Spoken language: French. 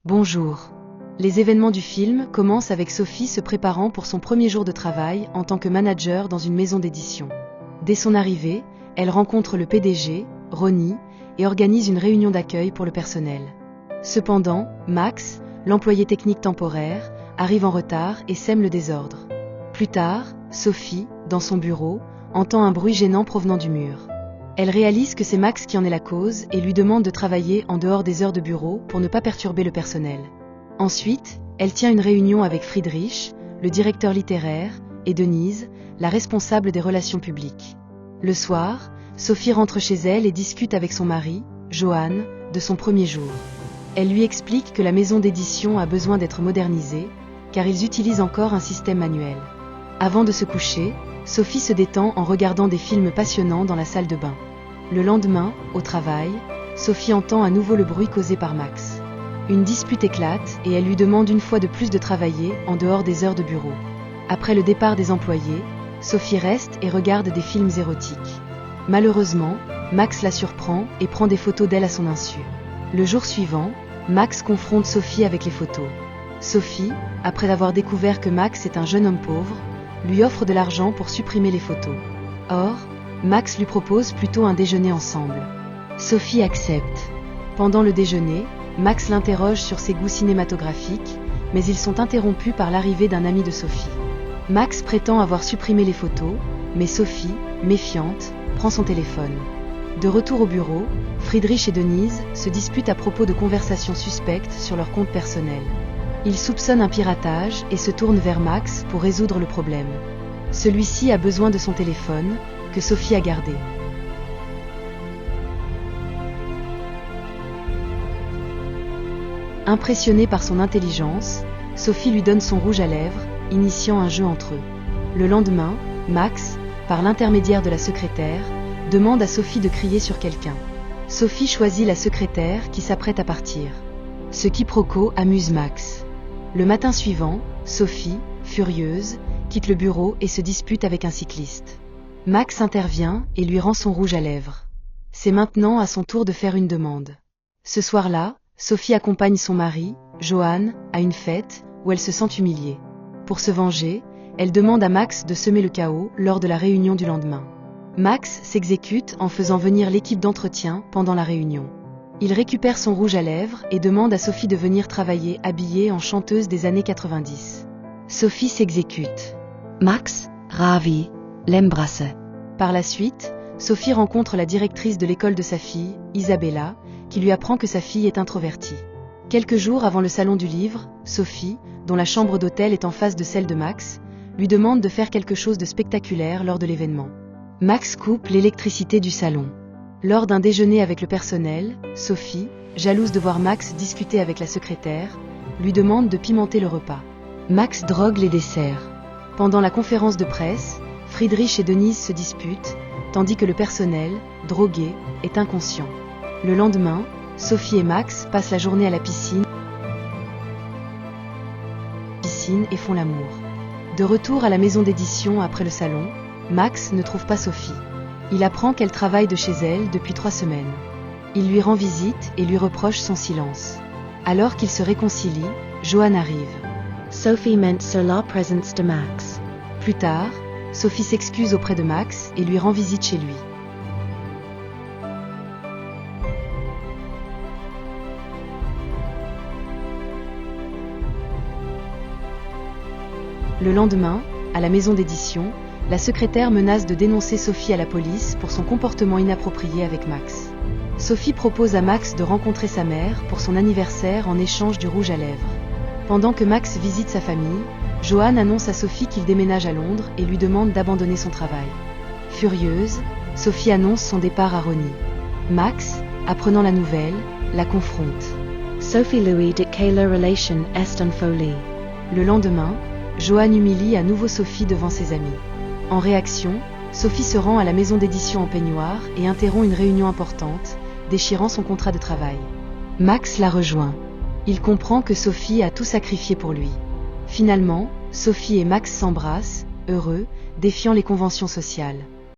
Bonjour. Les événements du film commencent avec Sophie se préparant pour son premier jour de travail en tant que manager dans une maison d'édition. Dès son arrivée, elle rencontre le PDG, Ronnie, et organise une réunion d'accueil pour le personnel. Cependant, Max, l'employé technique temporaire, arrive en retard et sème le désordre. Plus tard, Sophie, dans son bureau, entend un bruit gênant provenant du mur. Elle réalise que c'est Max qui en est la cause et lui demande de travailler en dehors des heures de bureau pour ne pas perturber le personnel. Ensuite, elle tient une réunion avec Friedrich, le directeur littéraire, et Denise, la responsable des relations publiques. Le soir, Sophie rentre chez elle et discute avec son mari, Johan, de son premier jour. Elle lui explique que la maison d'édition a besoin d'être modernisée, car ils utilisent encore un système manuel. Avant de se coucher, Sophie se détend en regardant des films passionnants dans la salle de bain. Le lendemain, au travail, Sophie entend à nouveau le bruit causé par Max. Une dispute éclate et elle lui demande une fois de plus de travailler en dehors des heures de bureau. Après le départ des employés, Sophie reste et regarde des films érotiques. Malheureusement, Max la surprend et prend des photos d'elle à son insu. Le jour suivant, Max confronte Sophie avec les photos. Sophie, après avoir découvert que Max est un jeune homme pauvre, lui offre de l'argent pour supprimer les photos. Or, Max lui propose plutôt un déjeuner ensemble. Sophie accepte. Pendant le déjeuner, Max l'interroge sur ses goûts cinématographiques, mais ils sont interrompus par l'arrivée d'un ami de Sophie. Max prétend avoir supprimé les photos, mais Sophie, méfiante, prend son téléphone. De retour au bureau, Friedrich et Denise se disputent à propos de conversations suspectes sur leur compte personnel. Ils soupçonnent un piratage et se tournent vers Max pour résoudre le problème. Celui-ci a besoin de son téléphone, que Sophie a gardé. Impressionnée par son intelligence, Sophie lui donne son rouge à lèvres, initiant un jeu entre eux. Le lendemain, Max, par l'intermédiaire de la secrétaire, demande à Sophie de crier sur quelqu'un. Sophie choisit la secrétaire qui s'apprête à partir. Ce quiproquo amuse Max. Le matin suivant, Sophie, furieuse, quitte le bureau et se dispute avec un cycliste. Max intervient et lui rend son rouge à lèvres. C'est maintenant à son tour de faire une demande. Ce soir-là, Sophie accompagne son mari, Johan, à une fête où elle se sent humiliée. Pour se venger, elle demande à Max de semer le chaos lors de la réunion du lendemain. Max s'exécute en faisant venir l'équipe d'entretien pendant la réunion. Il récupère son rouge à lèvres et demande à Sophie de venir travailler habillée en chanteuse des années 90. Sophie s'exécute. Max, ravi, l'embrasse. Par la suite, Sophie rencontre la directrice de l'école de sa fille, Isabella, qui lui apprend que sa fille est introvertie. Quelques jours avant le salon du livre, Sophie, dont la chambre d'hôtel est en face de celle de Max, lui demande de faire quelque chose de spectaculaire lors de l'événement. Max coupe l'électricité du salon. Lors d'un déjeuner avec le personnel, Sophie, jalouse de voir Max discuter avec la secrétaire, lui demande de pimenter le repas. Max drogue les desserts. Pendant la conférence de presse, Friedrich et Denise se disputent, tandis que le personnel, drogué, est inconscient. Le lendemain, Sophie et Max passent la journée à la piscine et font l'amour. De retour à la maison d'édition après le salon, Max ne trouve pas Sophie. Il apprend qu'elle travaille de chez elle depuis 3 semaines. Il lui rend visite et lui reproche son silence. Alors qu'ils se réconcilient, Johan arrive. Sophie meant la présence de Max. Plus tard, Sophie s'excuse auprès de Max et lui rend visite chez lui. Le lendemain, à la maison d'édition, la secrétaire menace de dénoncer Sophie à la police pour son comportement inapproprié avec Max. Sophie propose à Max de rencontrer sa mère pour son anniversaire en échange du rouge à lèvres. Pendant que Max visite sa famille, Johan annonce à Sophie qu'il déménage à Londres et lui demande d'abandonner son travail. Furieuse, Sophie annonce son départ à Ronnie. Max, apprenant la nouvelle, la confronte. Sophie lui dit que la relation est en folie. Le lendemain, Johan humilie à nouveau Sophie devant ses amis. En réaction, Sophie se rend à la maison d'édition en peignoir et interrompt une réunion importante, déchirant son contrat de travail. Max la rejoint. Il comprend que Sophie a tout sacrifié pour lui. Finalement, Sophie et Max s'embrassent, heureux, défiant les conventions sociales.